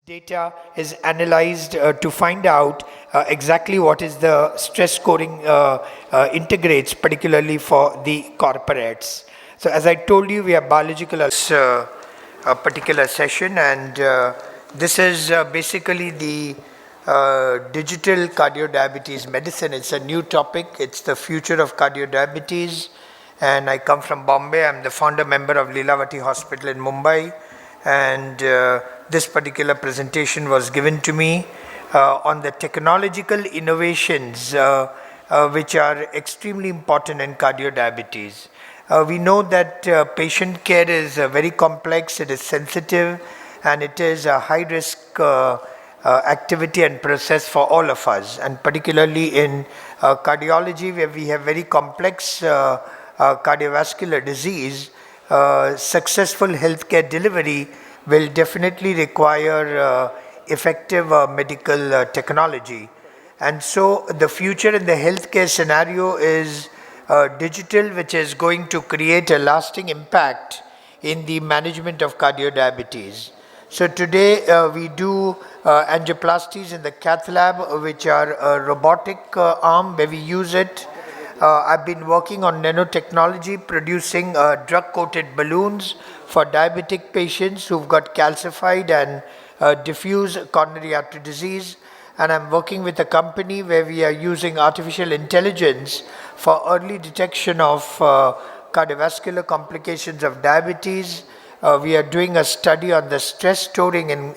data is analyzed to find out exactly what is the stress scoring integrates, particularly for the corporates. So as I told you, we have biological a particular session, and this is basically the digital cardiodiabetes medicine. It's a new topic. It's the future of cardiodiabetes, and I come from Bombay. I'm the founder member of Lilavati Hospital in Mumbai, and this particular presentation was given to me on the technological innovations which are extremely important in cardiodiabetes. We know that patient care is very complex, it is sensitive, and it is a high risk activity and process for all of us, and particularly in cardiology, where we have very complex cardiovascular disease. Successful healthcare delivery will definitely require effective medical technology. And so the future in the healthcare scenario is digital, which is going to create a lasting impact in the management of cardiodiabetes. So today we do angioplasties in the cath lab, which are a robotic arm where we use it. I've been working on nanotechnology, producing drug-coated balloons for diabetic patients who've got calcified and diffuse coronary artery disease. And I'm working with a company where we are using artificial intelligence for early detection of cardiovascular complications of diabetes. We are doing a study on the stress scoring in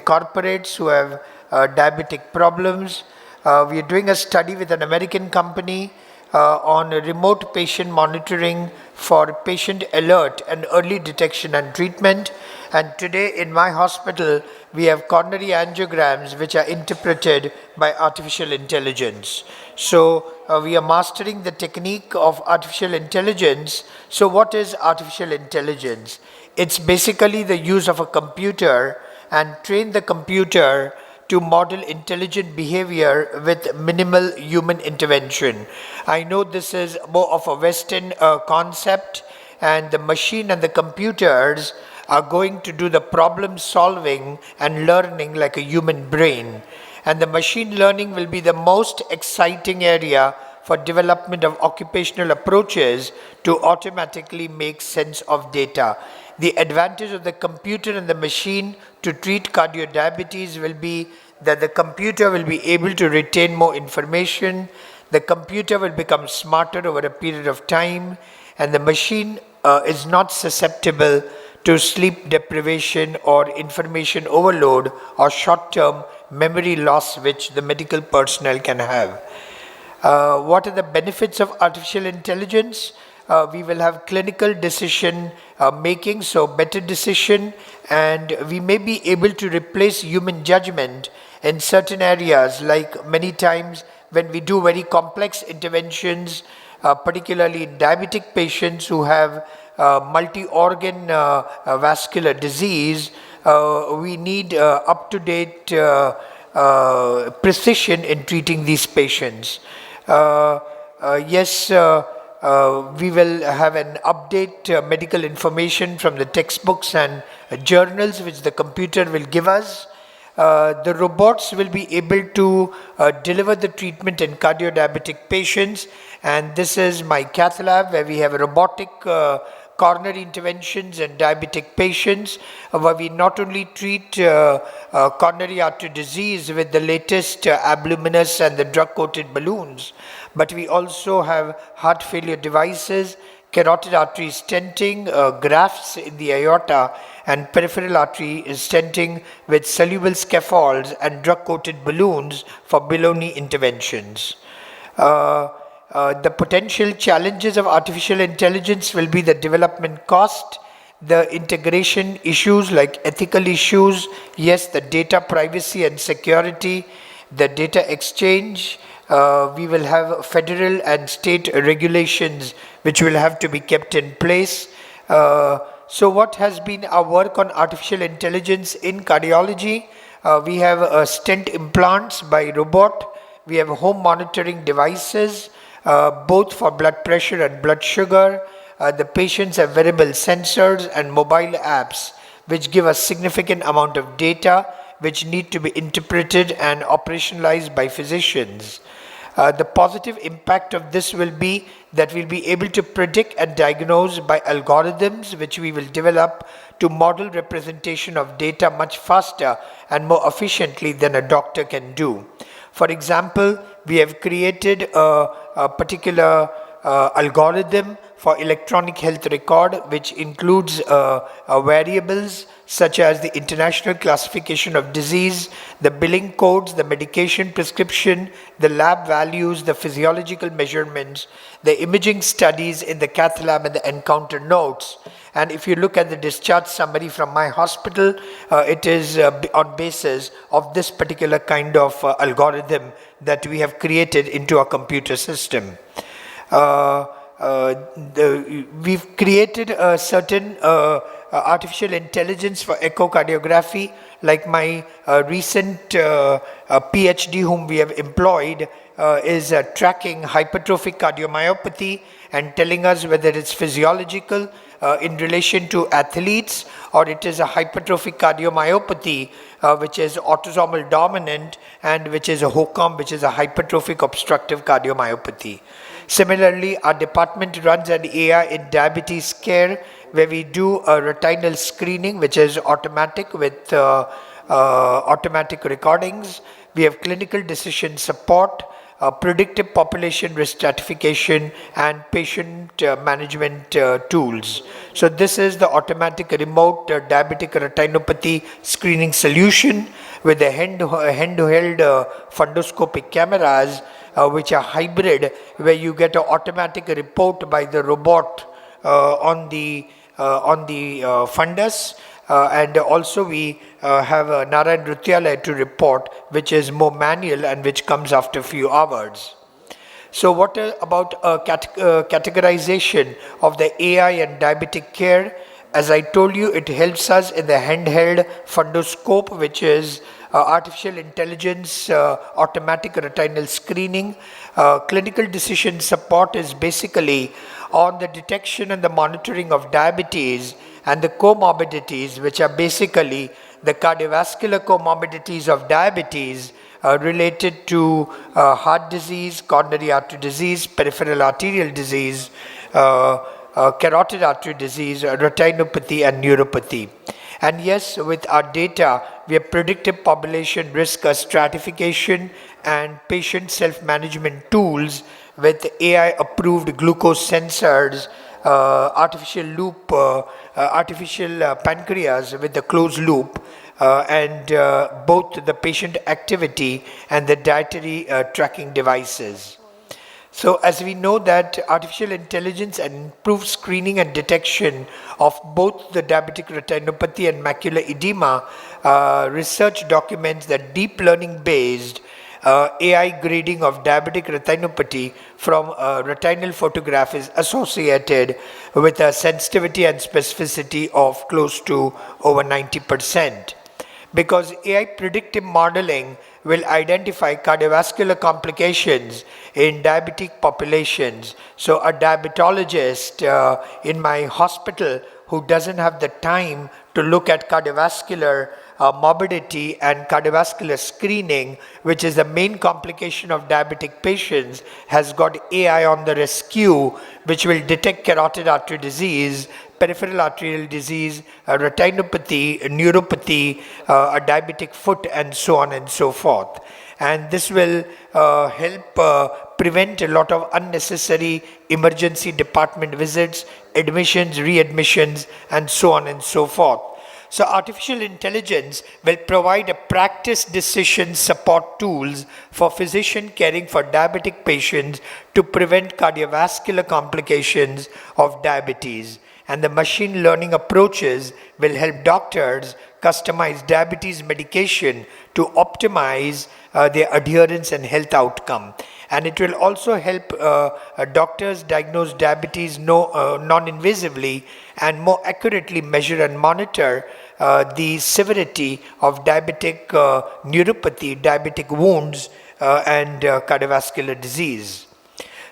corporates who have diabetic problems. We are doing a study with an American company on remote patient monitoring for patient alert and early detection and treatment. And today in my hospital, we have coronary angiograms which are interpreted by artificial intelligence. So we are mastering the technique of artificial intelligence. So what is artificial intelligence? It's basically the use of a computer and train the computer to model intelligent behavior with minimal human intervention. I know this is more of a Western concept, and the machine and the computers are going to do the problem solving and learning like a human brain. And the machine learning will be the most exciting area for development of occupational approaches to automatically make sense of data. The advantage of the computer and the machine to treat cardiodiabetes will be that the computer will be able to retain more information, the computer will become smarter over a period of time, and the machine is not susceptible to sleep deprivation or information overload or short-term memory loss which the medical personnel can have. What are the benefits of artificial intelligence? We will have clinical decision making, so better decision, and we may be able to replace human judgment in certain areas, like many times when we do very complex interventions, particularly in diabetic patients who have multi-organ vascular disease. We need up-to-date precision in treating these patients. Yes, we will have an update medical information from the textbooks and journals which the computer will give us. The robots will be able to deliver the treatment in cardiodiabetic patients, and this is my cath lab where we have robotic coronary interventions in diabetic patients, where we not only treat coronary artery disease with the latest abluminous and the drug-coated balloons, but we also have heart failure devices, carotid artery stenting, grafts in the aorta, and peripheral artery stenting with soluble scaffolds and drug-coated balloons for below-knee interventions. The potential challenges of artificial intelligence will be the development cost, the integration issues like ethical issues, yes, the data privacy and security, the data exchange. We will have federal and state regulations which will have to be kept in place. So what has been our work on artificial intelligence in cardiology? We have stent implants by robot. We have home monitoring devices, both for blood pressure and blood sugar. The patients have wearable sensors and mobile apps which give a significant amount of data which need to be interpreted and operationalized by physicians. The positive impact of this will be that we'll be able to predict and diagnose by algorithms which we will develop to model representation of data much faster and more efficiently than a doctor can do. For example, we have created a particular algorithm for electronic health record, which includes variables such as the international classification of disease, the billing codes, the medication prescription, the lab values, the physiological measurements, the imaging studies in the cath lab and the encounter notes. And if you look at the discharge summary from my hospital, it is on basis of this particular kind of algorithm that we have created into a computer system. We've created a certain artificial intelligence for echocardiography, like my recent PhD whom we have employed is tracking hypertrophic cardiomyopathy and telling us whether it's physiological in relation to athletes, or it is a hypertrophic cardiomyopathy which is autosomal dominant, and which is a HOCM, which is a hypertrophic obstructive cardiomyopathy. Similarly, our department runs an AI in diabetes care, where we do a retinal screening which is automatic with automatic recordings. We have clinical decision support, predictive population risk stratification, and patient management tools. So this is the automatic remote diabetic retinopathy screening solution with the hand-held fundoscopic cameras, which are hybrid, where you get an automatic report by the robot on the fundus. And also we have a Narayan Nrutyalaya to report, which is more manual and which comes after a few hours. So what about categorization of the AI and diabetic care? As I told you, it helps us in the handheld fundoscope, which is artificial intelligence, automatic retinal screening. Clinical decision support is basically on the detection and the monitoring of diabetes and the comorbidities, which are basically the cardiovascular comorbidities of diabetes related to heart disease, coronary artery disease, peripheral arterial disease, carotid artery disease, retinopathy and neuropathy. And yes, with our data, we have predictive population risk stratification and patient self-management tools with AI-approved glucose sensors, artificial loop, artificial pancreas with the closed loop, and both the patient activity and the dietary tracking devices. So as we know that artificial intelligence and improved screening and detection of both the diabetic retinopathy and macular edema, research documents that deep learning based AI grading of diabetic retinopathy from retinal photograph is associated with a sensitivity and specificity of close to over 90%. Because AI predictive modeling will identify cardiovascular complications in diabetic populations. So a diabetologist in my hospital who doesn't have the time to look at cardiovascular morbidity and cardiovascular screening, which is the main complication of diabetic patients, has got AI on the rescue, which will detect carotid artery disease, peripheral arterial disease, retinopathy, neuropathy, a diabetic foot, and so on and so forth. And this will help prevent a lot of unnecessary emergency department visits, admissions, readmissions, and so on and so forth. So artificial intelligence will provide a practice decision support tools for physician caring for diabetic patients to prevent cardiovascular complications of diabetes. And the machine learning approaches will help doctors customize diabetes medication to optimize their adherence and health outcome. And it will also help doctors diagnose diabetes non-invasively and more accurately measure and monitor the severity of diabetic neuropathy, diabetic wounds, and cardiovascular disease.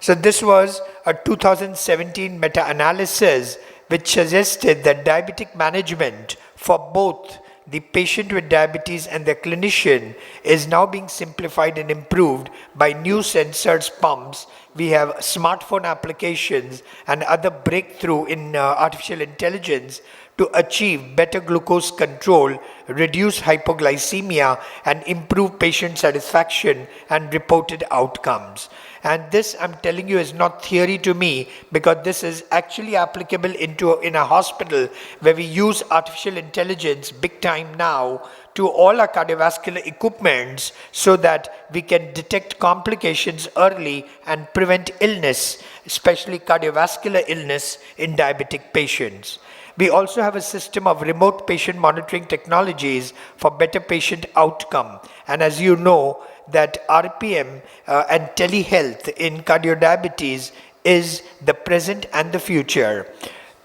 So this was a 2017 meta-analysis which suggested that diabetic management for both the patient with diabetes and the clinician is now being simplified and improved by new sensors, pumps. We have smartphone applications and other breakthrough in artificial intelligence to achieve better glucose control, reduce hypoglycemia, and improve patient satisfaction and reported outcomes. And this, I'm telling you, is not theory to me, because this is actually applicable in a hospital where we use artificial intelligence big time now to all our cardiovascular equipments, so that we can detect complications early and prevent illness, especially cardiovascular illness in diabetic patients. We also have a system of remote patient monitoring technologies for better patient outcome. And as you know, that RPM and telehealth in cardiodiabetes is the present and the future.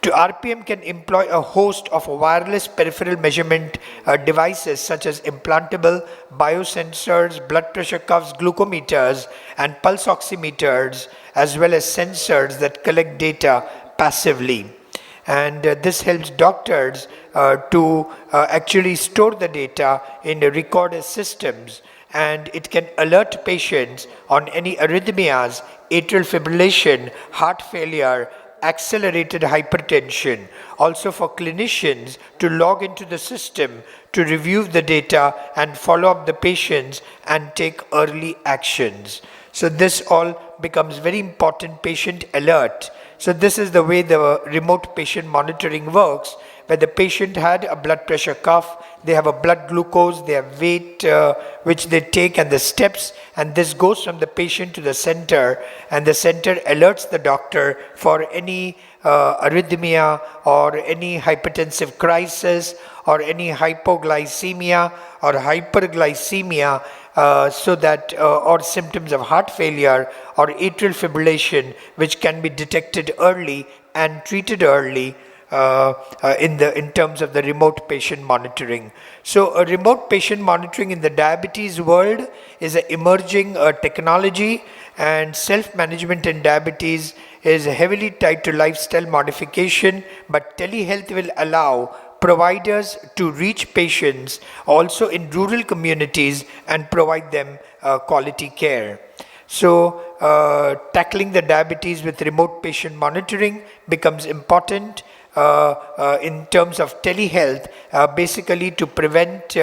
RPM can employ a host of wireless peripheral measurement devices such as implantable biosensors, blood pressure cuffs, glucometers, and pulse oximeters, as well as sensors that collect data passively. And this helps doctors to actually store the data in the recorder systems, and it can alert patients on any arrhythmias, atrial fibrillation, heart failure, accelerated hypertension. Also for clinicians to log into the system to review the data and follow up the patients and take early actions. So this all becomes very important patient alert. So this is the way the remote patient monitoring works, where the patient had a blood pressure cuff, they have a blood glucose, they have weight which they take and the steps, and this goes from the patient to the center, and the center alerts the doctor for any arrhythmia or any hypertensive crisis or any hypoglycemia or hyperglycemia, so that or symptoms of heart failure or atrial fibrillation, which can be detected early and treated early in terms of the remote patient monitoring. So a remote patient monitoring in the diabetes world is an emerging technology, and self-management in diabetes is heavily tied to lifestyle modification, but telehealth will allow providers to reach patients also in rural communities and provide them quality care. So tackling the diabetes with remote patient monitoring becomes important in terms of telehealth, basically to prevent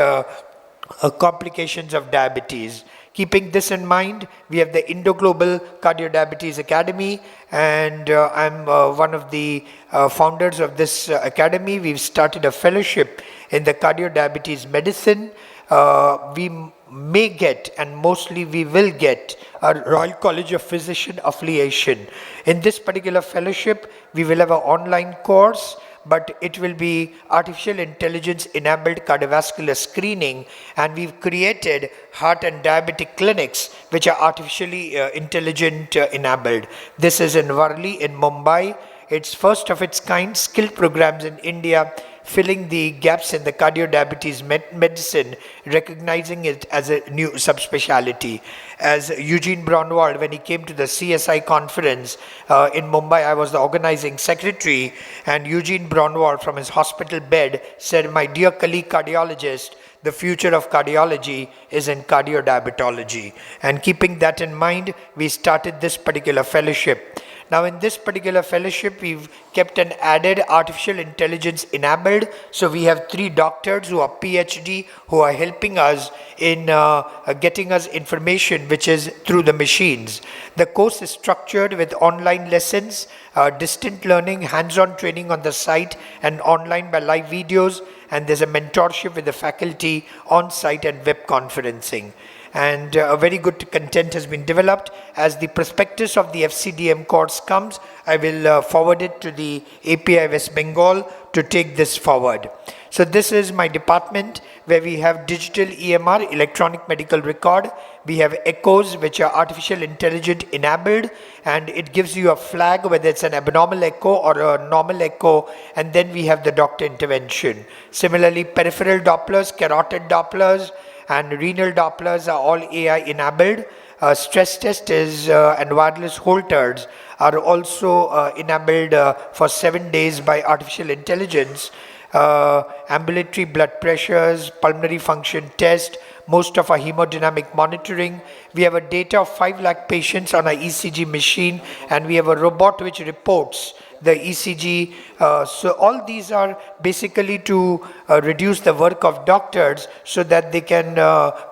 complications of diabetes. Keeping this in mind, we have the Indo-Global Cardiodiabetes Academy, and I'm one of the founders of this academy. We've started a fellowship in the cardiodiabetes medicine. We may get, and mostly we will get, a Royal College of Physician affiliation. In this particular fellowship, we will have an online course, but it will be artificial intelligence enabled cardiovascular screening, and we've created heart and diabetic clinics which are artificially intelligent enabled. This is in Varli in Mumbai. It's first of its kind skill programs in India, filling the gaps in the cardiodiabetes medicine, recognizing it as a new subspecialty. As Eugene Braunwald, when he came to the CSI conference in Mumbai, I was the organizing secretary, and Eugene Braunwald from his hospital bed said, "My dear colleague cardiologist, the future of cardiology is in cardiodiabetology." And keeping that in mind, we started this particular fellowship. Now in this particular fellowship, we've kept an added artificial intelligence enabled. So we have 3 doctors who are PhD, who are helping us in getting us information which is through the machines. The course is structured with online lessons, distant learning, hands-on training on the site, and online by live videos. And there's a mentorship with the faculty on site and web conferencing. And a very good content has been developed. As the prospectus of the FCDM course comes, I will forward it to the API West Bengal to take this forward. So this is my department, where we have digital EMR, electronic medical record. We have echoes, which are artificial intelligent enabled, and it gives you a flag whether it's an abnormal echo or a normal echo, and then we have the doctor intervention. Similarly, peripheral Dopplers, carotid Dopplers, and renal Dopplers are all AI enabled. stress test is and wireless holters are also enabled for 7 days by artificial intelligence. Ambulatory blood pressures, pulmonary function test, most of our hemodynamic monitoring. We have a data of 5 lakh patients on our ECG machine, and we have a robot which reports the ECG. So all these are basically to reduce the work of doctors so that they can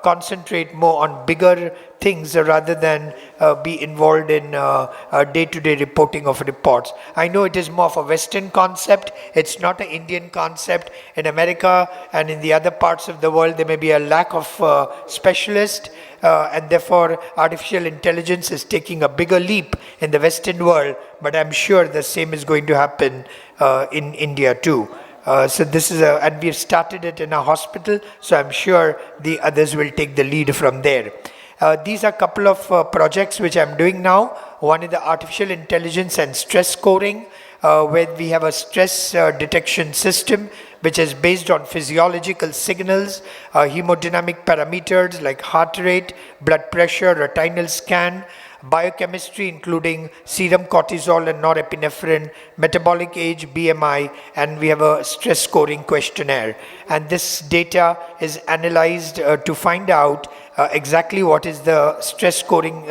concentrate more on bigger things rather than be involved in day-to-day reporting of reports. I know it is more of a Western concept. It's not an Indian concept. In America and in the other parts of the world, there may be a lack of specialists. And therefore artificial intelligence is taking a bigger leap in the Western world, but I'm sure the same is going to happen in India too. So this is and we've started it in a hospital, so I'm sure the others will take the lead from there. These are a couple of projects which I'm doing now. One is the artificial intelligence and stress scoring, where we have a stress detection system which is based on physiological signals, hemodynamic parameters like heart rate, blood pressure, retinal scan, biochemistry including serum cortisol and norepinephrine, metabolic age, BMI, and we have a stress scoring questionnaire. And this data is analyzed to find out exactly what is the stress scoring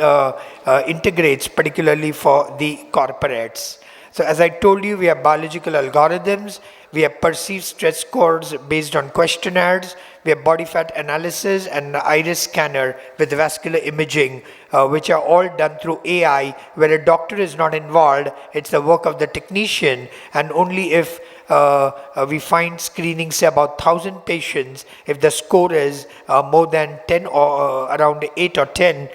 integrates, particularly for the corporates. So as I told you, we have biological algorithms, we have perceived stress scores based on questionnaires, we have body fat analysis and iris scanner with vascular imaging, which are all done through AI, where a doctor is not involved. It's the work of the technician, and only if we find screening, say about 1,000 patients, if the score is more than 10 or around 8 or 10,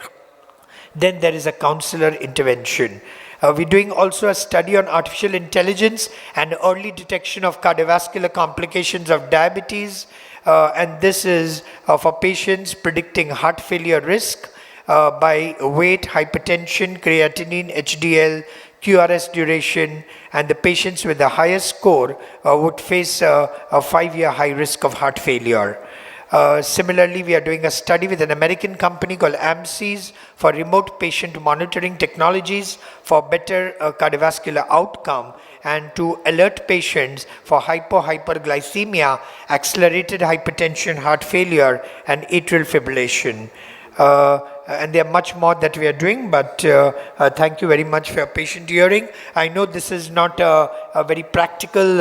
then there is a counselor intervention. We're doing also a study on artificial intelligence and early detection of cardiovascular complications of diabetes. And this is for patients predicting heart failure risk by weight, hypertension, creatinine, HDL, QRS duration, and the patients with the highest score would face a 5-year high risk of heart failure. Similarly, we are doing a study with an American company called AMCs for remote patient monitoring technologies for better cardiovascular outcome and to alert patients for hyperglycemia, accelerated hypertension, heart failure, and atrial fibrillation. And there are much more that we are doing, but thank you very much for your patient hearing. I know this is not a very practical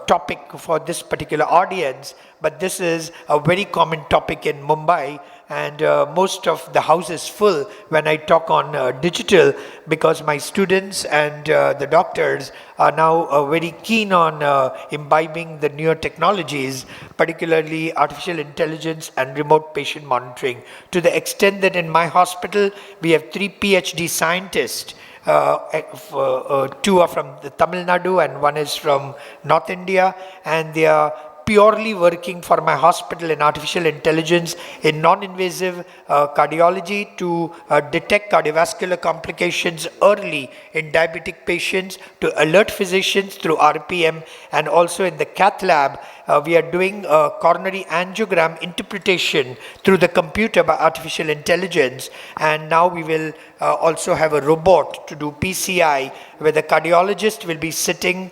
topic for this particular audience, but this is a very common topic in Mumbai, and most of the house is full when I talk on digital, because my students and the doctors are now very keen on imbibing the newer technologies, particularly artificial intelligence and remote patient monitoring, to the extent that in my hospital we have 3 PhD scientists. 2 are from the Tamil Nadu and 1 is from North India, and they are purely working for my hospital in artificial intelligence in non-invasive cardiology to detect cardiovascular complications early in diabetic patients, to alert physicians through RPM, and also in the cath lab we are doing coronary angiogram interpretation through the computer by artificial intelligence, and now we will also have a robot to do PCI, where the cardiologist will be sitting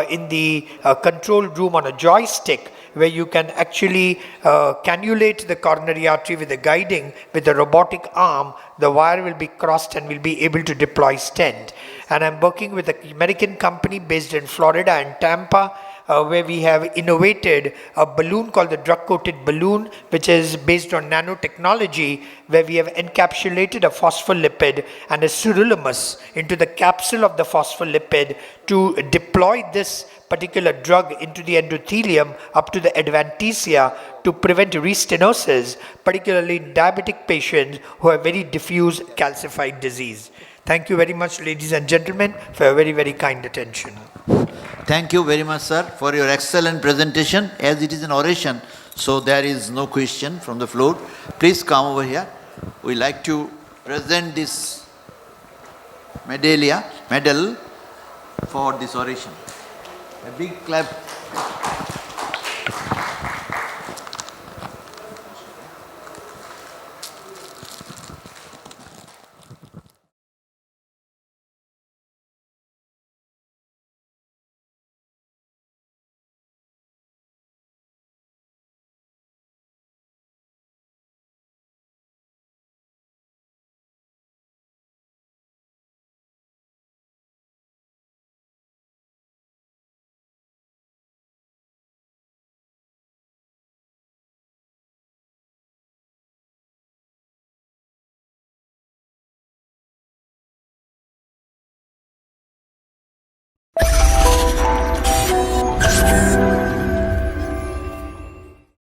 in the control room on a joystick, where you can actually cannulate the coronary artery with the guiding with the robotic arm. The wire will be crossed and will be able to deploy stent. And I'm working with an American company based in Florida and Tampa, where we have innovated a balloon called the drug-coated balloon, which is based on nanotechnology, where we have encapsulated a phospholipid and a sirolimus into the capsule of the phospholipid to deploy this particular drug into the endothelium up to the adventitia to prevent restenosis, particularly in diabetic patients who have very diffuse calcified disease. Thank you very much, ladies and gentlemen, for your very, very kind attention. Thank you very much, sir, for your excellent presentation. As it is an oration, so there is no question from the floor. Please come over here. We like to present this medal for this oration. A big clap.